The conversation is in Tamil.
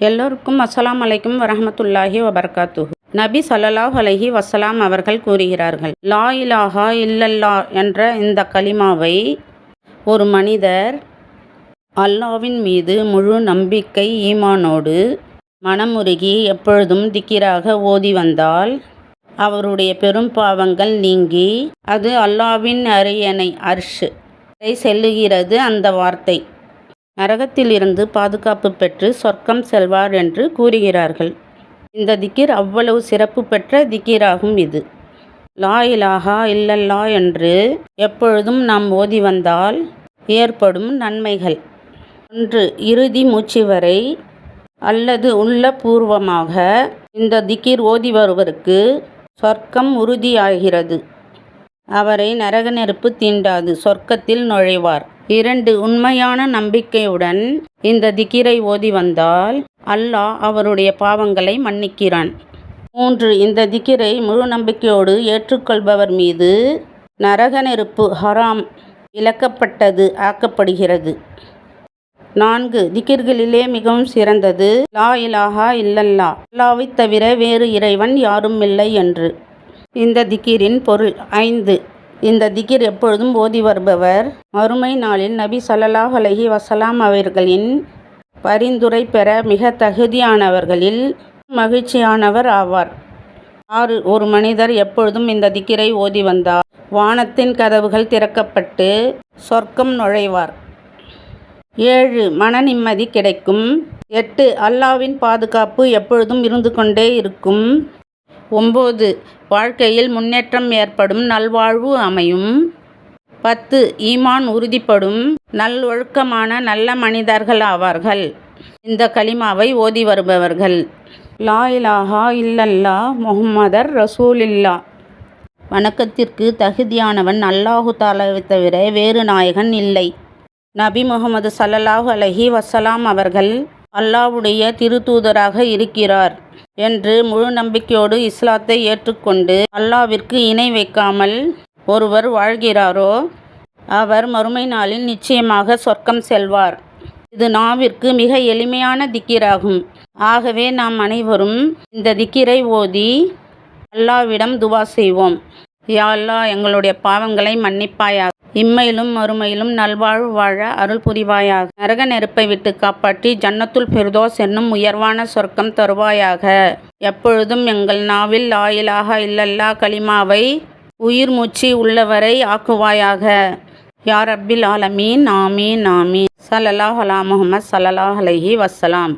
எல்லோருக்கும் அஸ்ஸலாமு அலைக்கும் வரஹ்மத்துல்லாஹி வபரகாத்துஹு. நபி ஸல்லல்லாஹு அலைஹி வஸல்லம் அவர்கள் கூறுகிறார்கள், லா இலாஹா இல்லல்லா என்ற இந்த கலிமாவை ஒரு மனிதர் அல்லாஹ்வின் மீது முழு நம்பிக்கை ஈமானோடு மனமுருகி எப்பொழுதும் திக்கிராக ஓதி வந்தால் அவருடைய பெரும் பாவங்கள் நீங்கி அது அல்லாஹ்வின் அரியணை அர்ஷ் வரை செல்லுகிறது. அந்த வார்த்தை நரகத்திலிருந்து பாதுகாப்பு பெற்று சொர்க்கம் செல்வார் என்று கூறுகிறார்கள். இந்த திக்கிர் அவ்வளவு சிறப்பு பெற்ற திக்கிராகும். இது லா இலாஹா இல்லல்லா என்று எப்பொழுதும் நாம் ஓதி வந்தால் ஏற்படும் நன்மைகள்: 1. இறுதி மூச்சு வரை அல்லது உள்ளபூர்வமாக இந்த திக்கிர் ஓதி வருவருக்கு சொர்க்கம் உறுதியாகிறது. அவரை நரக நெருப்பு தீண்டாது, சொர்க்கத்தில் நுழைவார். 2. உண்மையான நம்பிக்கையுடன் இந்த திக்கிரை ஓதி வந்தால் அல்லாஹ் அவருடைய பாவங்களை மன்னிக்கிறான். 3. இந்த திக்கிரை முழு நம்பிக்கையோடு ஏற்றுக்கொள்பவர் மீது நரக நெருப்பு ஹராம் விலக்கப்பட்டது ஆக்கப்படுகிறது. 4. திக்கிர்களிலே மிகவும் சிறந்தது லா இலாஹா இல்லல்லா, அல்லாஹ்வை தவிர வேறு இறைவன் யாரும் இல்லை என்று. இந்த திக்கிரின் பொருள்: 5. இந்த திக்கிர் எப்பொழுதும் ஓதி வருபவர் மறுமை நாளில் நபி ஸல்லல்லாஹு அலைஹி வஸல்லம் அவர்களின் பரிந்துரை பெற மிக தகுதியானவர்களில் மகிழ்ச்சியானவர் ஆவார். 6. ஒரு மனிதர் எப்பொழுதும் இந்த திக்கிரை ஓதி வந்தால் வானத்தின் கதவுகள் திறக்கப்பட்டு சொர்க்கம் நுழைவார். 7. மன நிம்மதி கிடைக்கும். 8. அல்லாஹ்வின் பாதுகாப்பு எப்பொழுதும் இருந்து கொண்டே இருக்கும். 9. வாழ்க்கையில் முன்னேற்றம் ஏற்படும், நல்வாழ்வு அமையும். 10. ஈமான் உறுதிப்படும், நல்லொழுக்கமான நல்ல மனிதர்கள் ஆவார்கள். இந்த கலிமாவை ஓதி வருபவர்கள் லா இலாஹா இல்லல்லா முஹம்மதர் ரசூலுல்லாஹ், வணக்கத்திற்கு தகுதியானவன் அல்லாஹு தஆலாவை தவிர வேறு நாயகன் இல்லை. நபி முஹம்மது ஸல்லல்லாஹு அலைஹி வஸல்லம் அவர்கள் அல்லாஹ்வுடைய திருத்தூதராக இருக்கிறார் என்று முழு நம்பிக்கையோடு இஸ்லாத்தை ஏற்றுக்கொண்டு அல்லாஹ்விற்கு இணை வைக்காமல் ஒருவர் வாழ்கிறாரோ அவர் மறுமை நாளில் நிச்சயமாக சொர்க்கம் செல்வார். இது நாவிற்கு மிக எளிமையான திக்கிராகும். ஆகவே நாம் அனைவரும் இந்த திக்கிரை ஓதி அல்லாஹ்விடம் துவா செய்வோம். யா அல்லாஹ், எங்களுடைய பாவங்களை மன்னிப்பாயாக, இம்மையிலும் மறுமையிலும் நல்வாழ்வு வாழ அருள் புரிவாயாக, நரக நெருப்பை விட்டு காப்பாற்றி ஜன்னத்துல் ஃபிர்தௌஸ் என்னும் உயர்வான சொர்க்கம் தருவாயாக. எப்பொழுதும் எங்கள் நாவில் லா இலாஹா இல்லல்லா கலிமாவை உயிர் மூச்சு உள்ளவரை ஆக்குவாயாக. யா ரப்பில் ஆலமீன். ஆமீன் ஆமீன். ஸல்லல்லாஹு அலா முஹம்மத் ஸல்லல்லாஹு அலைஹி வஸல்லம்.